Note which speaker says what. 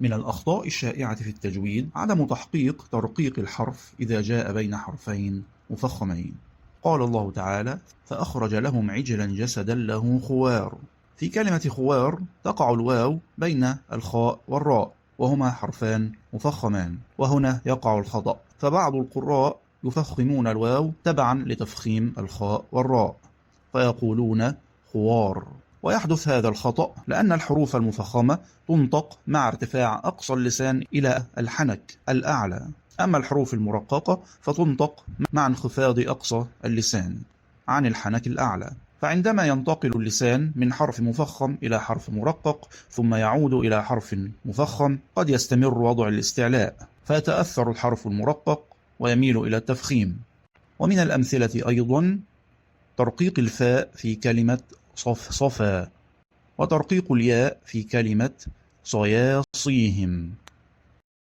Speaker 1: من الأخطاء الشائعة في التجويد عدم تحقيق ترقيق الحرف إذا جاء بين حرفين مفخمين. قال الله تعالى: فأخرج لهم عجلا جسدا له خوار. في كلمة خوار تقع الواو بين الخاء والراء، وهما حرفان مفخمان، وهنا يقع الخطأ، فبعض القراء يفخمون الواو تبعا لتفخيم الخاء والراء فيقولون خوار، ويحدث هذا الخطأ لأن الحروف المفخمة تنطق مع ارتفاع أقصى اللسان إلى الحنك الأعلى، أما الحروف المرققة فتنطق مع انخفاض أقصى اللسان عن الحنك الأعلى. فعندما ينتقل اللسان من حرف مفخم إلى حرف مرقق ثم يعود إلى حرف مفخم قد يستمر وضع الاستعلاء فيتأثر الحرف المرقق ويميل إلى التفخيم. ومن الأمثلة أيضا ترقيق الفاء في كلمة صفا، وترقيق الياء في كلمة صياصيهم.